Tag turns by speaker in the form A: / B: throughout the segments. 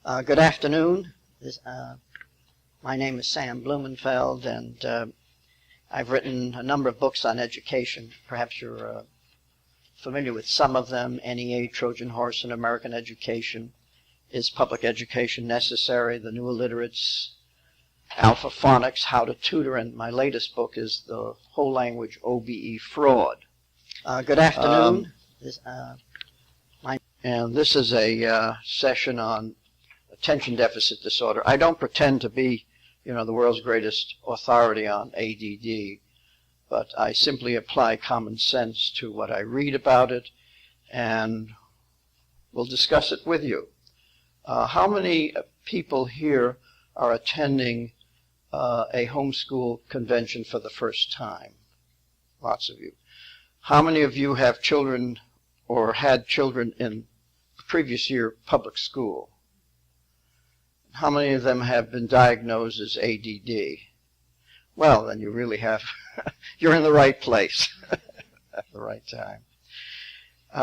A: Good afternoon. My name is Sam Blumenfeld, and I've written a number of books on education. Perhaps you're familiar with some of them. NEA, Trojan Horse, and American Education. Is Public Education Necessary? The New Illiterates, Alpha Phonics, How to Tutor, and my latest book is The Whole Language OBE Fraud. Good afternoon. And this is a session on attention deficit disorder. I don't pretend to be, the world's greatest authority on ADD, but I simply apply common sense to what I read about it, and we'll discuss it with you. How many people here are attending a homeschool convention for the first time? Lots of you. How many of you have children or had children in the previous year public school? How many of them have been diagnosed as ADD? Well, then you really have, you're in the right place at the right time.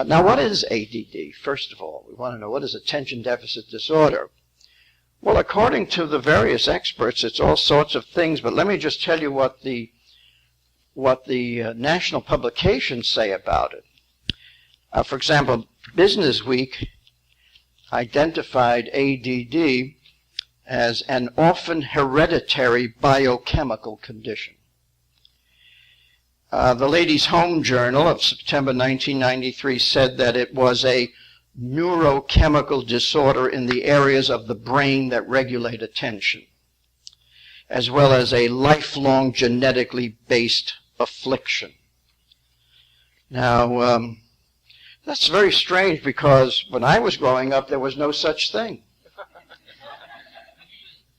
A: Now, what is ADD? First of all, we want to know, what is attention deficit disorder? Well, according to the various experts, it's all sorts of things, but let me just tell you what the national publications say about it. For example, Business Week identified ADD as an often hereditary biochemical condition. The Ladies' Home Journal of September 1993 said that it was a neurochemical disorder in the areas of the brain that regulate attention, as well as a lifelong genetically based affliction. Now, that's very strange, because when I was growing up, there was no such thing.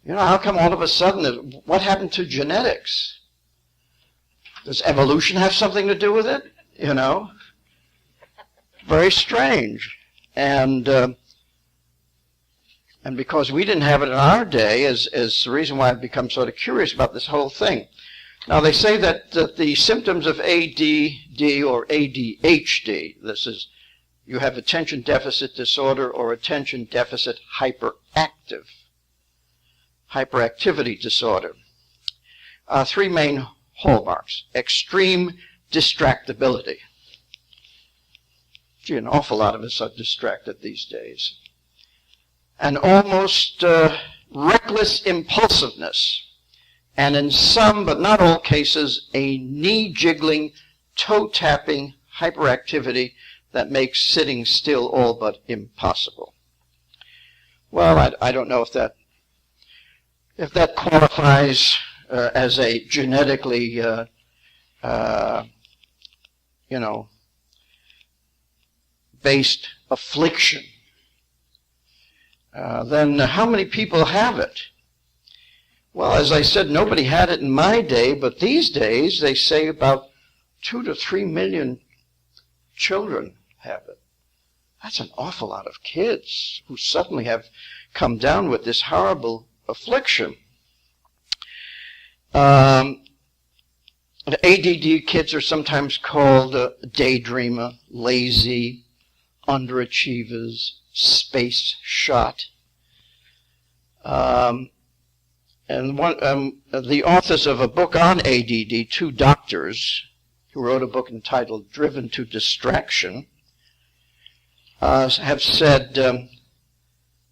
A: How come all of a sudden, what happened to genetics? Does evolution have something to do with it? Very strange. And because we didn't have it in our day is the reason why I've become sort of curious about this whole thing. Now, they say that the symptoms of ADD or ADHD, this is, you have attention deficit disorder or attention deficit hyperactivity disorder. Three main hallmarks: extreme distractibility. Gee, an awful lot of us are distracted these days. And almost reckless impulsiveness. And in some, but not all cases, a knee-jiggling, toe-tapping hyperactivity that makes sitting still all but impossible. Well, I don't know if that qualifies as a genetically, based affliction. Then how many people have it? Well, as I said, nobody had it in my day, but these days they say about 2 to 3 million children have it. That's an awful lot of kids who suddenly have come down with this horrible affliction. The ADD kids are sometimes called daydreamer, lazy, underachievers, space shot. And the authors of a book on ADD, two doctors who wrote a book entitled Driven to Distraction, have said,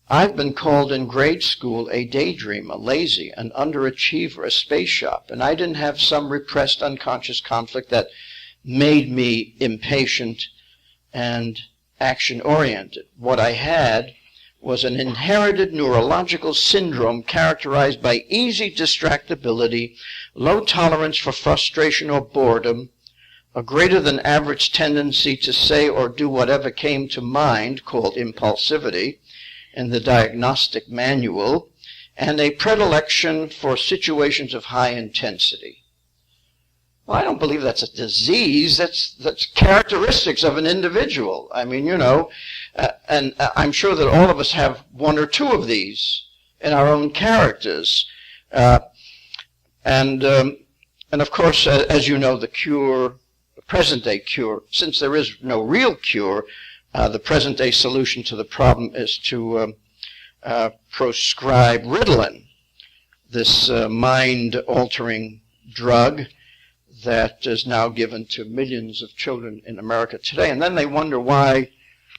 A: I've been called in grade school a daydreamer, lazy, an underachiever, a space shop, and I didn't have some repressed unconscious conflict that made me impatient and action-oriented. What I had was an inherited neurological syndrome characterized by easy distractibility, low tolerance for frustration or boredom, a greater than average tendency to say or do whatever came to mind, called impulsivity, in the diagnostic manual, and a predilection for situations of high intensity. Well, I don't believe that's a disease. That's characteristics of an individual. I mean, and I'm sure that all of us have one or two of these in our own characters. And of course, as you know, the cure, the present-day cure, since there is no real cure, the present-day solution to the problem is to proscribe Ritalin, this mind-altering drug that is now given to millions of children in America today. And then they wonder why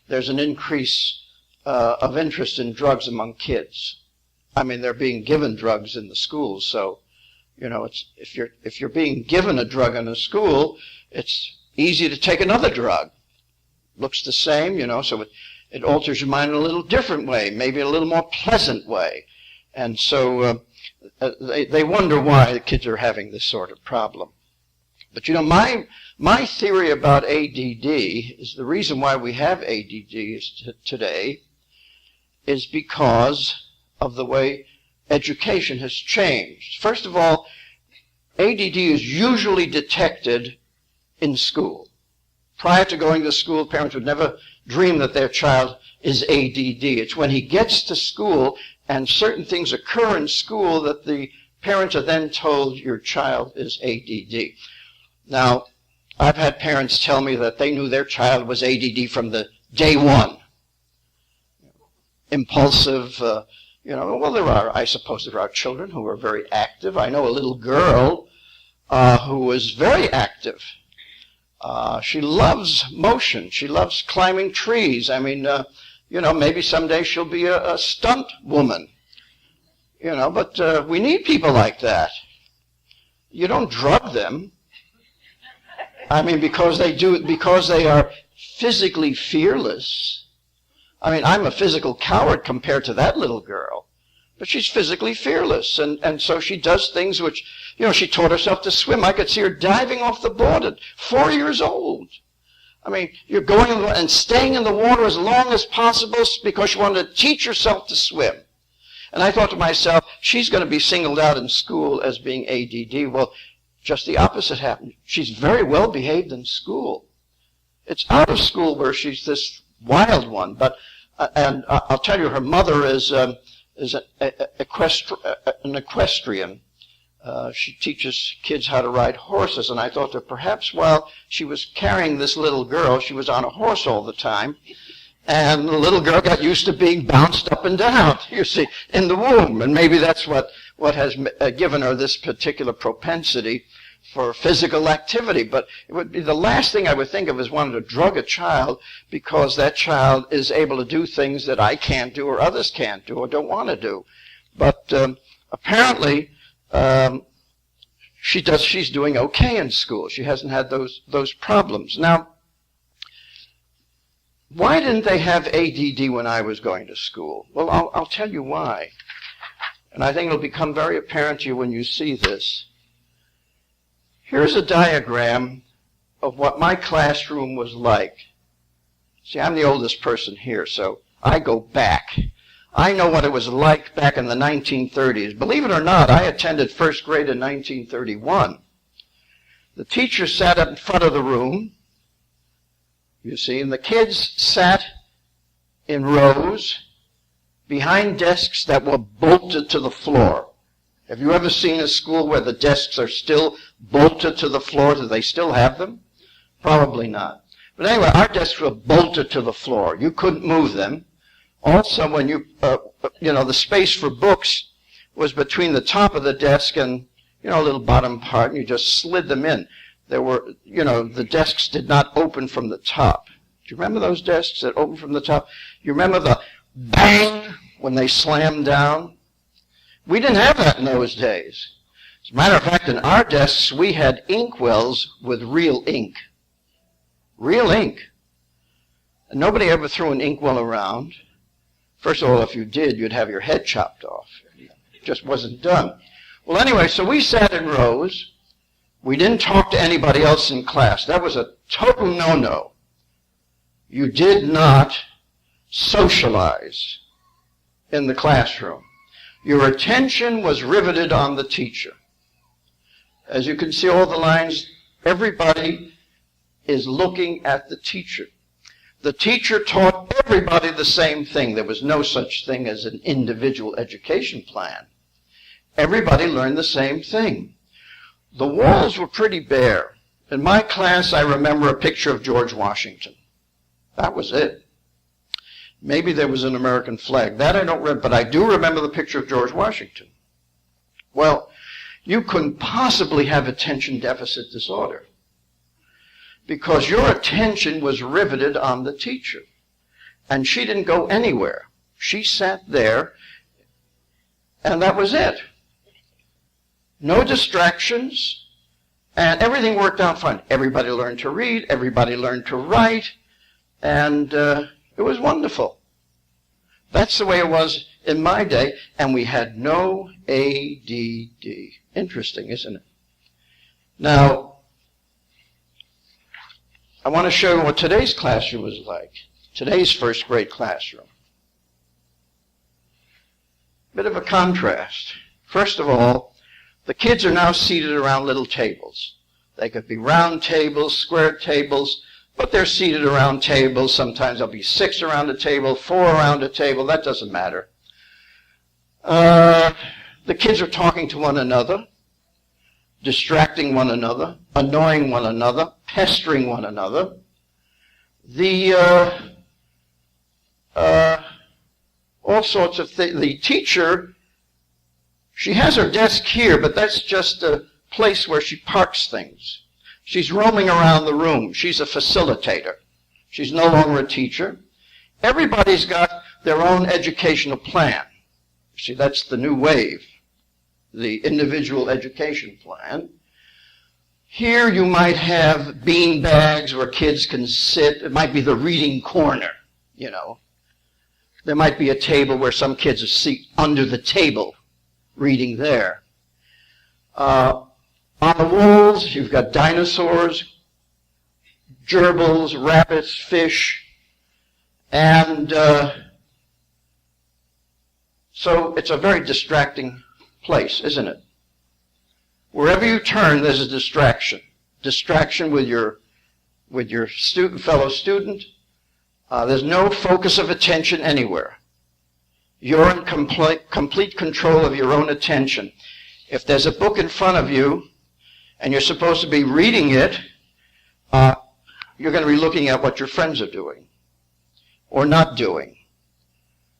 A: there's an increase of interest in drugs among kids. I mean, they're being given drugs in the schools, so, you know, if you're being given a drug in a school, it's easy to take another drug. Looks the same, you know, so it alters your mind in a little different way, maybe a little more pleasant way. And so they wonder why the kids are having this sort of problem. But, you know, my theory about ADD is the reason why we have ADD today is because of the way education has changed. First of all, ADD is usually detected in school. Prior to going to school, parents would never dream that their child is ADD. It's when he gets to school and certain things occur in school that the parents are then told your child is ADD. Now, I've had parents tell me that they knew their child was ADD from the day one. Impulsive, you know, well, I suppose there are children who are very active. I know a little girl who was very active. She loves motion. She loves climbing trees. I mean, you know, maybe someday she'll be a stunt woman. You know, but we need people like that. You don't drug them. I mean, because they are physically fearless. I mean, I'm a physical coward compared to that little girl. But she's physically fearless. And so she does things which, you know, she taught herself to swim. I could see her diving off the board at 4 years old. I mean, you're going and staying in the water as long as possible because you wanted to teach yourself to swim. And I thought to myself, she's going to be singled out in school as being ADD. Well, just the opposite happened. She's very well behaved in school. It's out of school where she's this wild one. But and I'll tell you, her mother is an equestrian. She teaches kids how to ride horses, and I thought that perhaps while she was carrying this little girl, she was on a horse all the time, and the little girl got used to being bounced up and down, you see, in the womb, and maybe that's what has given her this particular propensity for physical activity. But it would be the last thing I would think of is wanting to drug a child because that child is able to do things that I can't do or others can't do or don't want to do. But apparently she's doing okay in school. She hasn't had those problems. Now, why didn't they have ADD when I was going to school? Well, I'll tell you why. And I think it'll become very apparent to you when you see this. Here's a diagram of what my classroom was like. See, I'm the oldest person here, so I go back. I know what it was like back in the 1930s. Believe it or not, I attended first grade in 1931. The teacher sat up in front of the room, you see, and the kids sat in rows behind desks that were bolted to the floor. Have you ever seen a school where the desks are still bolted to the floor? Do they still have them? Probably not. But anyway, our desks were bolted to the floor. You couldn't move them. Also, when the space for books was between the top of the desk and, a little bottom part, and you just slid them in. There were, the desks did not open from the top. Do you remember those desks that opened from the top? You remember the bang when they slammed down? We didn't have that in those days. As a matter of fact, in our desks, we had inkwells with real ink. Real ink. And nobody ever threw an inkwell around. First of all, if you did, you'd have your head chopped off. It just wasn't done. Well, anyway, so we sat in rows. We didn't talk to anybody else in class. That was a total no-no. You did not socialize in the classroom. Your attention was riveted on the teacher. As you can see all the lines, everybody is looking at the teacher. The teacher taught everybody the same thing. There was no such thing as an individual education plan. Everybody learned the same thing. The walls were pretty bare. In my class, I remember a picture of George Washington. That was it. Maybe there was an American flag. That I don't remember, but I do remember the picture of George Washington. Well, you couldn't possibly have attention deficit disorder because your attention was riveted on the teacher. And she didn't go anywhere. She sat there, and that was it. No distractions, and everything worked out fine. Everybody learned to read, everybody learned to write, and it was wonderful. That's the way it was in my day, and we had no ADD. Interesting, isn't it? Now, I want to show you what today's classroom is like. Today's first grade classroom. Bit of a contrast. First of all, the kids are now seated around little tables. They could be round tables, square tables, but they're seated around tables. Sometimes there'll be 6 around a table, 4 around a table. That doesn't matter. The kids are talking to one another, distracting one another, annoying one another, pestering one another. All sorts of things. The teacher, she has her desk here, but that's just a place where she parks things. She's roaming around the room. She's a facilitator. She's no longer a teacher. Everybody's got their own educational plan. See, that's the new wave, the individual education plan. Here you might have bean bags where kids can sit. It might be the reading corner, you know. There might be a table where some kids are seated under the table, reading there. On the walls, you've got dinosaurs, gerbils, rabbits, fish, and so it's a very distracting place, isn't it? Wherever you turn, there's a distraction. Distraction with your fellow student. There's no focus of attention anywhere. You're in complete control of your own attention. If there's a book in front of you and you're supposed to be reading it, you're going to be looking at what your friends are doing or not doing.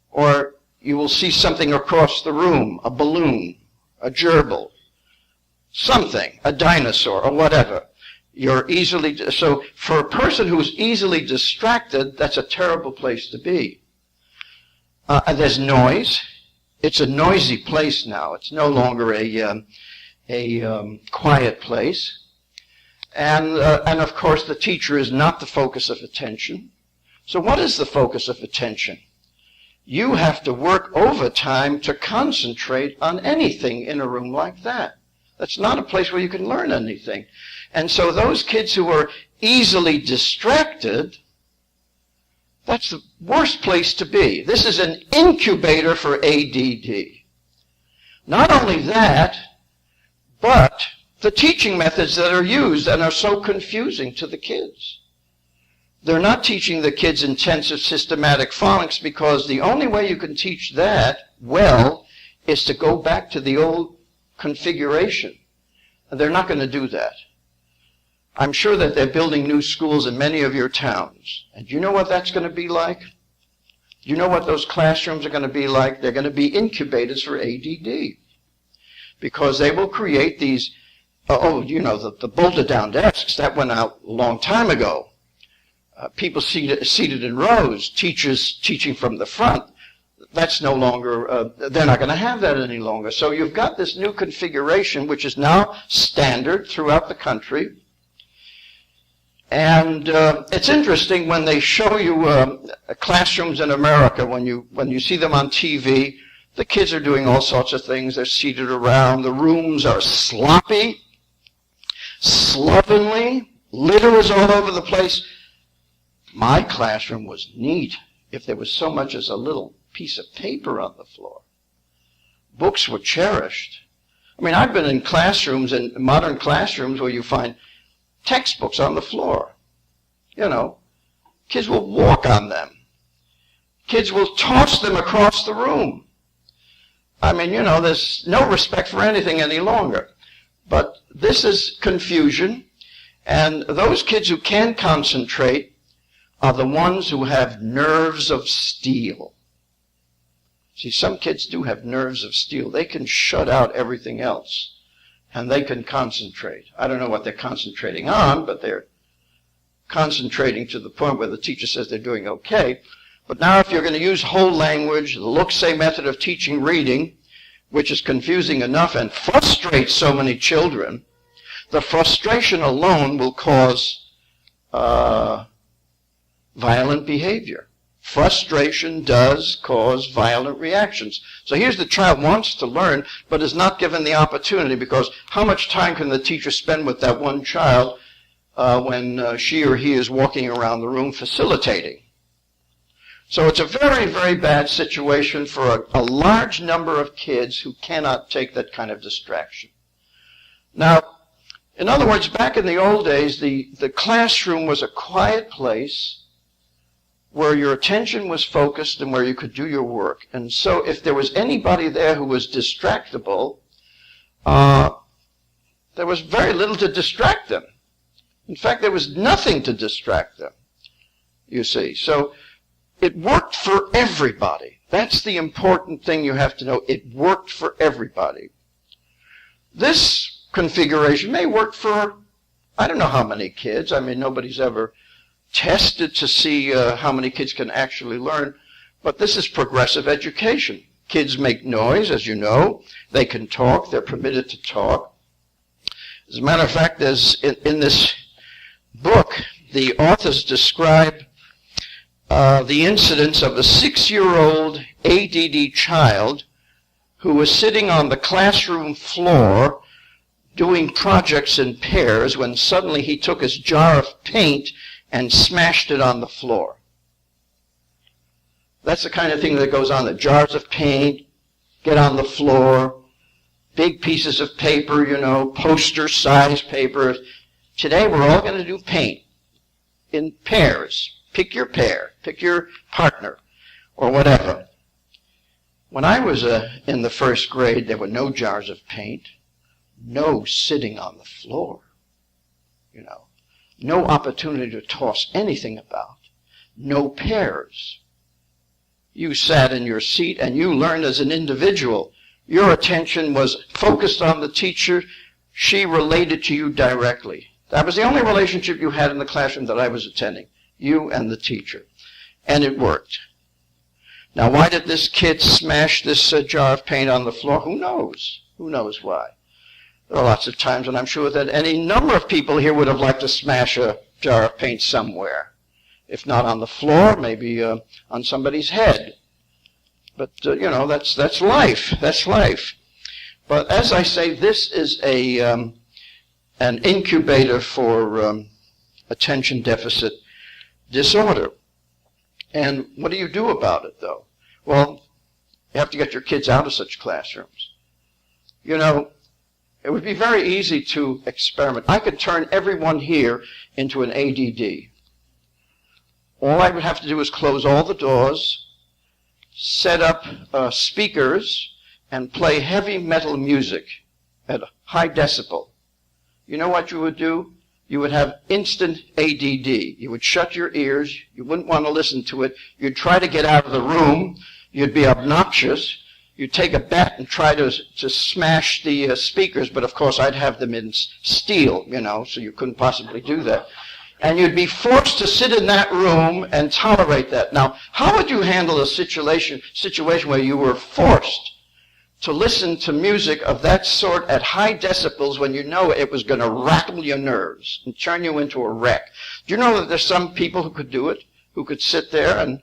A: Or you will see something across the room, a balloon, a gerbil, something, a dinosaur, or whatever. So for a person who's easily distracted, that's a terrible place to be. There's noise. It's a noisy place now. It's no longer a quiet place. And of course, the teacher is not the focus of attention. So what is the focus of attention? You have to work overtime to concentrate on anything in a room like that. That's not a place where you can learn anything. And so those kids who are easily distracted, that's the worst place to be. This is an incubator for ADD. Not only that, but the teaching methods that are used and are so confusing to the kids. They're not teaching the kids intensive systematic phonics because the only way you can teach that well is to go back to the old configuration. And they're not going to do that. I'm sure that they're building new schools in many of your towns. And do you know what that's going to be like? Do you know what those classrooms are going to be like? They're going to be incubators for ADD. Because they will create these, the bolted-down desks. That went out a long time ago. People seated in rows, teachers teaching from the front. That's no longer, they're not going to have that any longer. So you've got this new configuration, which is now standard throughout the country. And it's interesting when they show you classrooms in America, when you see them on TV, the kids are doing all sorts of things. They're seated around. The rooms are sloppy, slovenly. Litter is all over the place. My classroom was neat if there was so much as a little piece of paper on the floor. Books were cherished. I mean, I've been in classrooms, in modern classrooms, where you find textbooks on the floor. You know, kids will walk on them. Kids will toss them across the room. I mean, there's no respect for anything any longer. But this is confusion, and those kids who can concentrate are the ones who have nerves of steel. See, some kids do have nerves of steel. They can shut out everything else, and they can concentrate. I don't know what they're concentrating on, but they're concentrating to the point where the teacher says they're doing okay. But now if you're going to use whole language, the look-say method of teaching reading, which is confusing enough and frustrates so many children, the frustration alone will cause violent behavior. Frustration does cause violent reactions. So here's the child wants to learn, but is not given the opportunity, because how much time can the teacher spend with that one child when she or he is walking around the room facilitating? So it's a very, very bad situation for a large number of kids who cannot take that kind of distraction. Now, in other words, back in the old days, the classroom was a quiet place where your attention was focused and where you could do your work. And so if there was anybody there who was distractible, there was very little to distract them. In fact, there was nothing to distract them, you see. So it worked for everybody. That's the important thing you have to know. It worked for everybody. This configuration may work for, I don't know how many kids. I mean, nobody's ever tested to see how many kids can actually learn. But this is progressive education. Kids make noise, as you know. They can talk. They're permitted to talk. As a matter of fact, there's in this book, the authors describe the incidents of a 6-year-old ADD child who was sitting on the classroom floor doing projects in pairs when suddenly he took his jar of paint and smashed it on the floor. That's the kind of thing that goes on. The jars of paint get on the floor, big pieces of paper, poster-sized paper. Today we're all going to do paint in pairs. Pick your pair, pick your partner, or whatever. When I was in the first grade, there were no jars of paint, no sitting on the floor, no opportunity to toss anything about, no pairs. You sat in your seat and you learned as an individual. Your attention was focused on the teacher. She related to you directly. That was the only relationship you had in the classroom that I was attending, you and the teacher. And it worked. Now, why did this kid smash this jar of paint on the floor? Who knows? Who knows why? There are lots of times, and I'm sure that any number of people here would have liked to smash a jar of paint somewhere. If not on the floor, maybe on somebody's head. But, that's life. That's life. But as I say, this is an incubator for attention deficit disorder. And what do you do about it, though? Well, you have to get your kids out of such classrooms. It would be very easy to experiment. I could turn everyone here into an ADD. All I would have to do is close all the doors, set up speakers, and play heavy metal music at a high decibel. You know what you would do? You would have instant ADD. You would shut your ears. You wouldn't want to listen to it. You'd try to get out of the room. You'd be obnoxious. You'd take a bat and try to smash the speakers, but of course I'd have them in steel, so you couldn't possibly do that. And you'd be forced to sit in that room and tolerate that. Now, how would you handle a situation where you were forced to listen to music of that sort at high decibels when you know it was going to rattle your nerves and turn you into a wreck? Do you know that there's some people who could do it, who could sit there and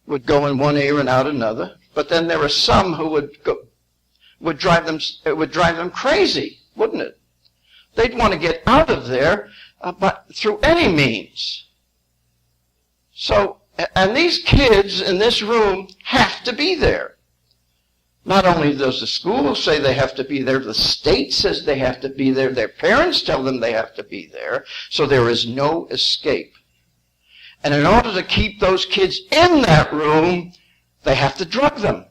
A: would go in one ear and out another? But then there are some who would drive them crazy, wouldn't it? They'd want to get out of there, but through any means. So, and these kids in this room have to be there. Not only does the school say they have to be there, the state says they have to be there, their parents tell them they have to be there, so there is no escape. And in order to keep those kids in that room, they have to drug them.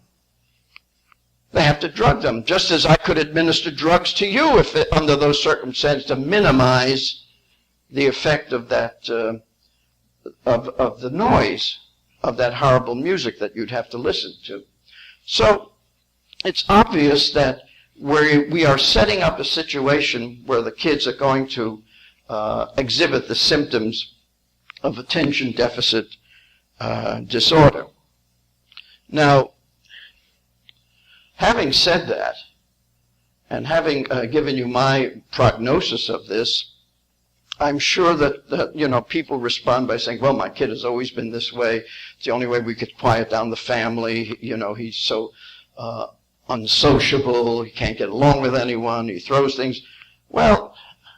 A: They have to drug them, just as I could administer drugs to you under those circumstances to minimize the effect of that of the noise of that horrible music that you'd have to listen to. So it's obvious that we are setting up a situation where the kids are going to exhibit the symptoms of attention deficit disorder. Now, having said that, and having given you my prognosis of this, I'm sure that people respond by saying, well, my kid has always been this way. It's the only way we could quiet down the family. He's so unsociable. He can't get along with anyone. He throws things. Well,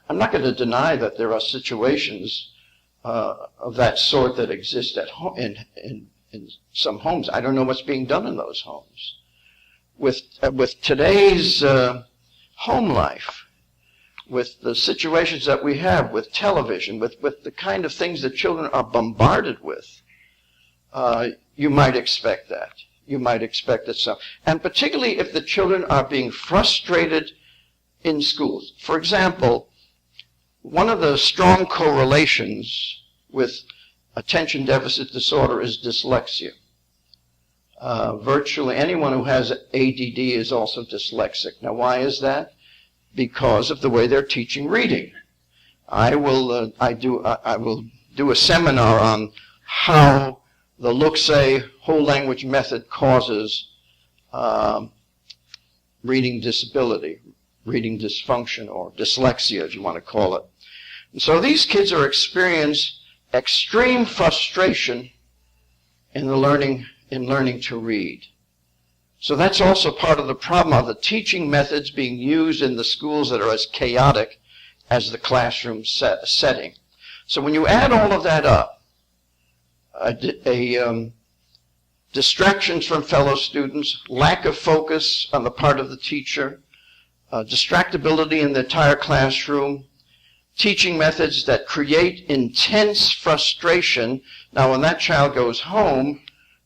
A: I'm not going to deny that there are situations of that sort that exist at home in some homes. I don't know what's being done in those homes. With today's home life, with the situations that we have with television, with the kind of things that children are bombarded with, you might expect that. You might expect that some. And particularly if the children are being frustrated in schools. For example, one of the strong correlations with attention deficit disorder is dyslexia. Virtually anyone who has ADD is also dyslexic. Now, why is that? Because of the way they're teaching reading. I will do a seminar on how the Look-Say whole language method causes reading disability, reading dysfunction, or dyslexia, if you want to call it. And so these kids are experiencing extreme frustration in learning to read. So that's also part of the problem of the teaching methods being used in the schools that are as chaotic as the classroom setting. So when you add all of that up, distractions from fellow students, lack of focus on the part of the teacher, distractibility in the entire classroom, teaching methods that create intense frustration. Now, when that child goes home,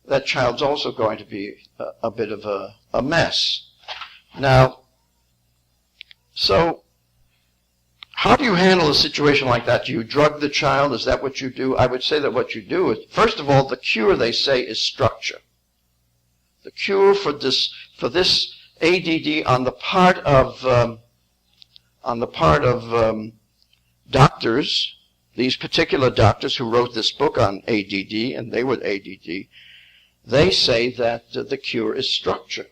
A: that child's also going to be a bit of a mess. Now, so how do you handle a situation like that? Do you drug the child? Is that what you do? I would say that what you do is, first of all, the cure, they say, is structure. The cure for this ADD on the part of doctors, these particular doctors who wrote this book on ADD, and they were ADD, they say that the cure is structure.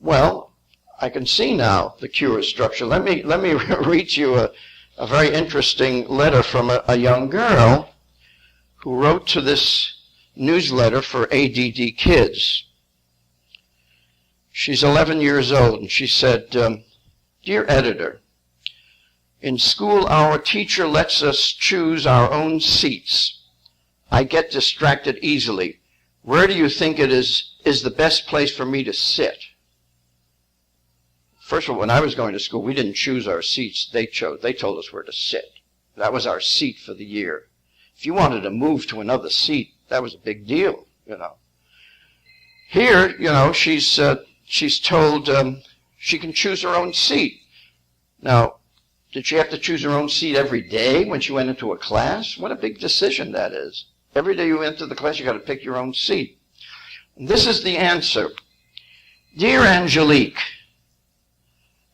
A: Well, I can see now the cure is structure. Let me read you a very interesting letter from a young girl who wrote to this newsletter for ADD kids. She's 11 years old, and she said, "Dear editor, in school our teacher lets us choose our own seats. I get distracted easily. Where do you think it is the best place for me to sit?" First of all, when I was going to school, we didn't choose our seats. They told us where to sit. That was our seat for the year. If you wanted to move to another seat, that was a big deal, Here, she's told she can choose her own seat. Now, did she have to choose her own seat every day when she went into a class? What a big decision that is. Every day you enter the class, you got to pick your own seat. And this is the answer. Dear Angelique,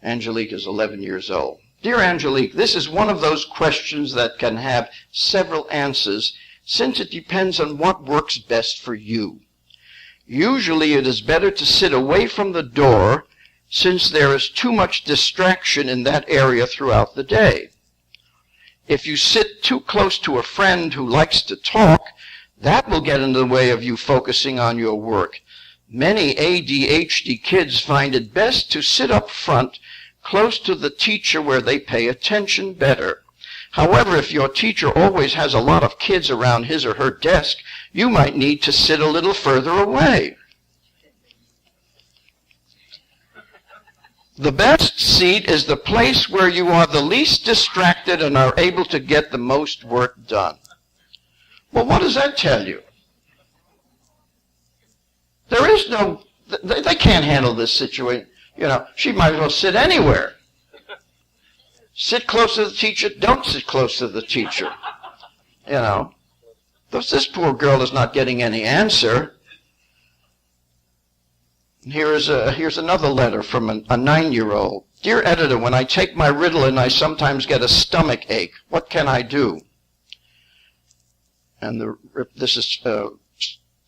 A: Angelique is 11 years old. Dear Angelique, this is one of those questions that can have several answers, since it depends on what works best for you. Usually it is better to sit away from the door, since there is too much distraction in that area throughout the day. If you sit too close to a friend who likes to talk, that will get in the way of you focusing on your work. Many ADHD kids find it best to sit up front, close to the teacher where they pay attention better. However, if your teacher always has a lot of kids around his or her desk, you might need to sit a little further away. The best seat is the place where you are the least distracted and are able to get the most work done. Well, what does that tell you? There is no, they can't handle this situation. She might as well sit anywhere. Sit close to the teacher, don't sit close to the teacher. You know, this poor girl is not getting any answer. Here's another letter from a 9-year-old. Dear editor, when I take my Ritalin, I sometimes get a stomach ache. What can I do? And this is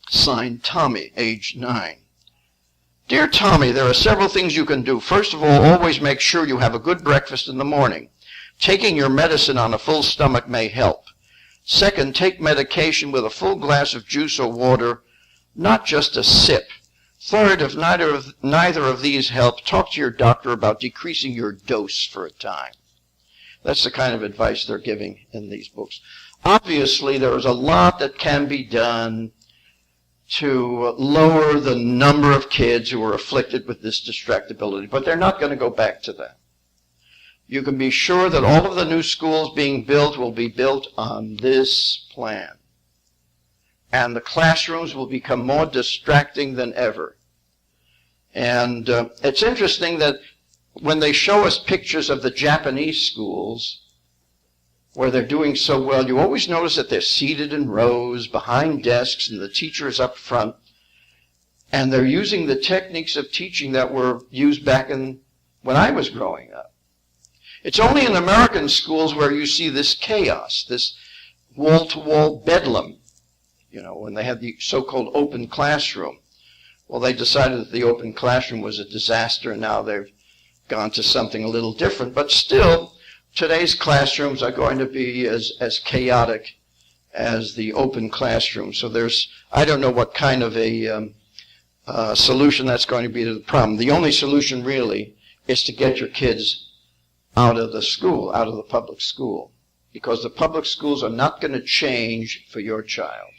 A: signed Tommy, age 9. Dear Tommy, there are several things you can do. First of all, always make sure you have a good breakfast in the morning. Taking your medicine on a full stomach may help. Second, take medication with a full glass of juice or water, not just a sip. Third, if neither of these help, talk to your doctor about decreasing your dose for a time. That's the kind of advice they're giving in these books. Obviously, there is a lot that can be done to lower the number of kids who are afflicted with this distractibility, but they're not going to go back to that. You can be sure that all of the new schools being built will be built on this plan. And the classrooms will become more distracting than ever. And it's interesting that when they show us pictures of the Japanese schools, where they're doing so well, you always notice that they're seated in rows behind desks and the teacher is up front. And they're using the techniques of teaching that were used back when I was growing up. It's only in American schools where you see this chaos, this wall-to-wall bedlam, you know, when they had the so-called open classroom. Well, they decided that the open classroom was a disaster, and now they've gone to something a little different. But still, today's classrooms are going to be as chaotic as the open classroom. So I don't know what kind of a solution that's going to be to the problem. The only solution really is to get your kids out of the school, out of the public school, because the public schools are not going to change for your child.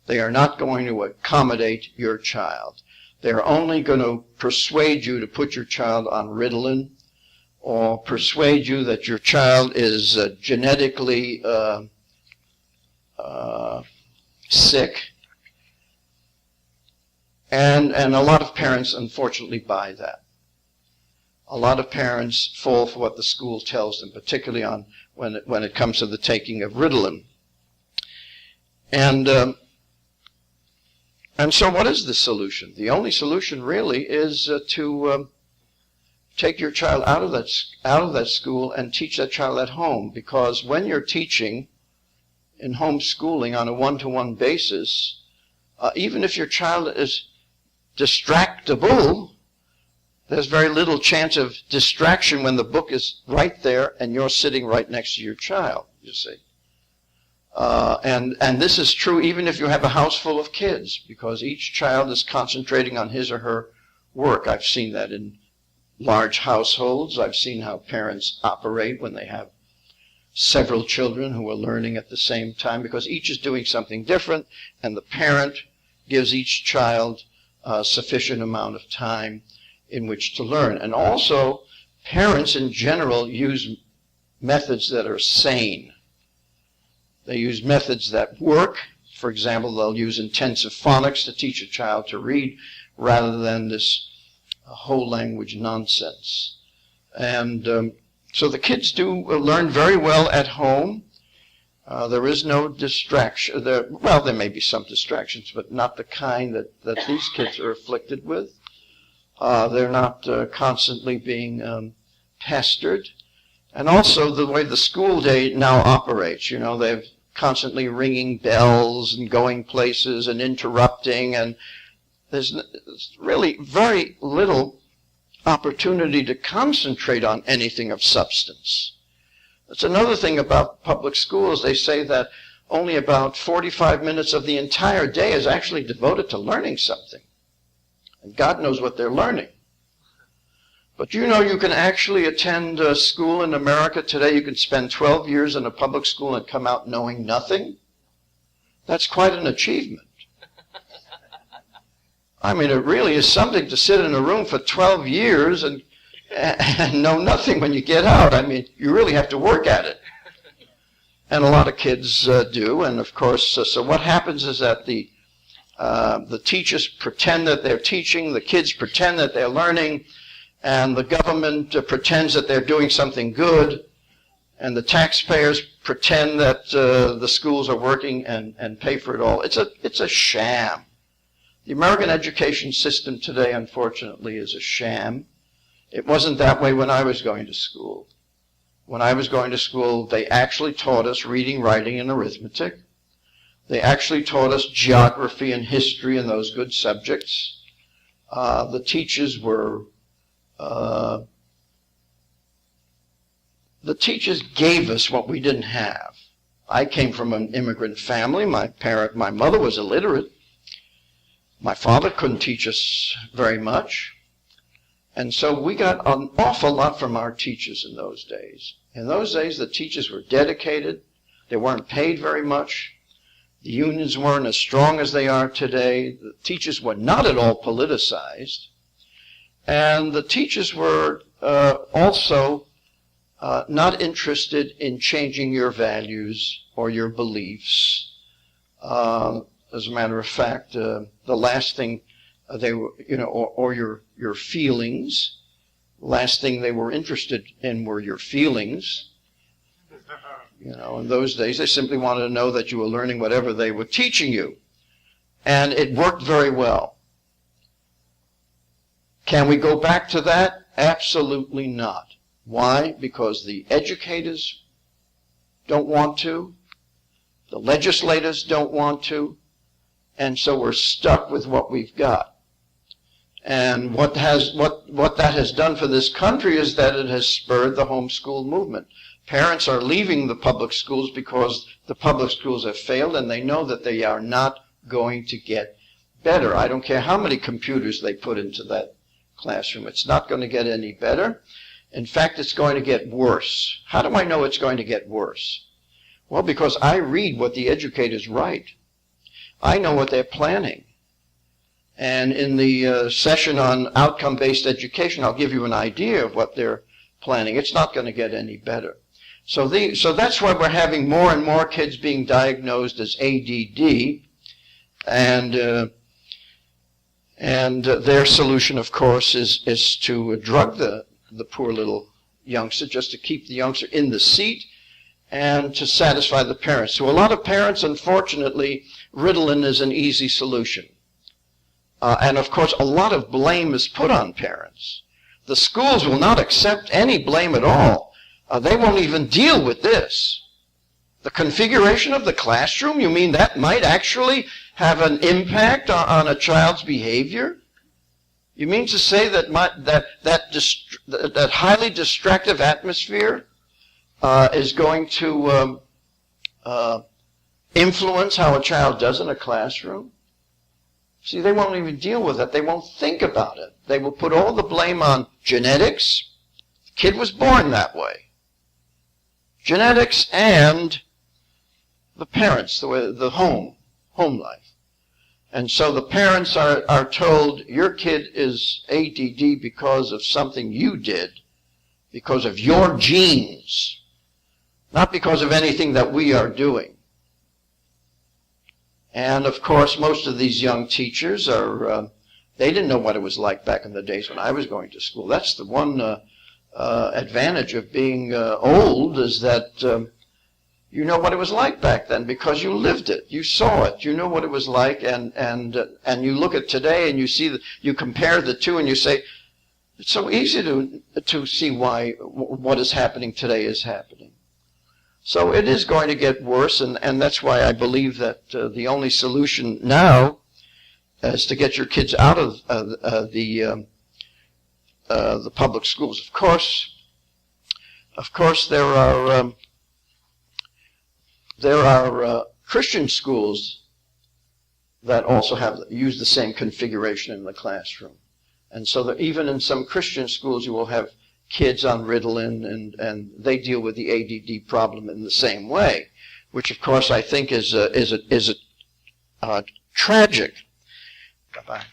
A: They are not going to accommodate your child. They're only going to persuade you to put your child on Ritalin, or persuade you that your child is genetically sick. And a lot of parents, unfortunately, buy that. A lot of parents fall for what the school tells them, particularly when it comes to the taking of Ritalin. And so what is the solution? The only solution really is to take your child out of that school and teach that child at home, because when you're teaching in homeschooling on a one-to-one basis, even if your child is distractible, there's very little chance of distraction when the book is right there and you're sitting right next to your child, you see. And this is true even if you have a house full of kids, because each child is concentrating on his or her work. I've seen that in large households. I've seen how parents operate when they have several children who are learning at the same time, because each is doing something different, and the parent gives each child a sufficient amount of time in which to learn. And also, parents in general use methods that are sane. They use methods that work. For example, they'll use intensive phonics to teach a child to read rather than this whole language nonsense. And so the kids do learn very well at home. There is no distraction. There may be some distractions, but not the kind that these kids are afflicted with. They're not constantly being pestered. And also the way the school day now operates. You know, they're constantly ringing bells and going places and interrupting, and there's really very little opportunity to concentrate on anything of substance. That's another thing about public schools. They say that only about 45 minutes of the entire day is actually devoted to learning something. And God knows what they're learning. But you know, you can actually attend school in America today. You can spend 12 years in a public school and come out knowing nothing. That's quite an achievement. I mean, it really is something to sit in a room for 12 years and know nothing when you get out. I mean, you really have to work at it. And a lot of kids do. And of course, so what happens is that the teachers pretend that they're teaching, the kids pretend that they're learning, and the government pretends that they're doing something good, and the taxpayers pretend that the schools are working and pay for it all. It's a sham. The American education system today, unfortunately, is a sham. It wasn't that way when I was going to school. When I was going to school, they actually taught us reading, writing, and arithmetic. They actually taught us geography and history and those good subjects. The teachers gave us what we didn't have. I came from an immigrant family. My mother was illiterate. My father couldn't teach us very much. And so we got an awful lot from our teachers in those days. In those days, the teachers were dedicated. They weren't paid very much. The unions weren't as strong as they are today. The teachers were not at all politicized. And the teachers were also not interested in changing your values or your beliefs. As a matter of fact, the last thing they were, or your feelings. Last thing they were interested in were your feelings. In those days, they simply wanted to know that you were learning whatever they were teaching you. And it worked very well. Can we go back to that? Absolutely not. Why? Because the educators don't want to. The legislators don't want to. And so we're stuck with what we've got. And what that has done for this country is that it has spurred the homeschool movement. Parents are leaving the public schools because the public schools have failed, and they know that they are not going to get better. I don't care how many computers they put into that classroom. It's not going to get any better. In fact, it's going to get worse. How do I know it's going to get worse? Well, because I read what the educators write. I know what they're planning. And in the session on outcome-based education, I'll give you an idea of what they're planning. It's not going to get any better. So that's why we're having more and more kids being diagnosed as ADD, and their solution, of course, is to drug the poor little youngster, just to keep the youngster in the seat and to satisfy the parents. So a lot of parents, unfortunately, Ritalin is an easy solution. And of course, a lot of blame is put on parents. The schools will not accept any blame at all. They won't even deal with this. The configuration of the classroom, you mean that might actually have an impact on a child's behavior? You mean to say that that highly distractive atmosphere is going to influence how a child does in a classroom? See, they won't even deal with it. They won't think about it. They will put all the blame on genetics. The kid was born that way. Genetics and the parents, the home life. And so the parents are told, your kid is ADD because of something you did, because of your genes, not because of anything that we are doing. And, of course, most of these young teachers they didn't know what it was like back in the days when I was going to school. That's the one advantage of being old, is that you know what it was like back then because you lived it. You saw it. You know what it was like, and you look at today and you compare the two and you say, it's so easy to see why what is happening today is happening. So it is going to get worse, and that's why I believe that the only solution now is to get your kids out of the public schools. Of course, there are Christian schools that also use the same configuration in the classroom, and so that even in some Christian schools you will have kids on Ritalin, and they deal with the ADD problem in the same way, which of course I think is tragic. Bye-bye.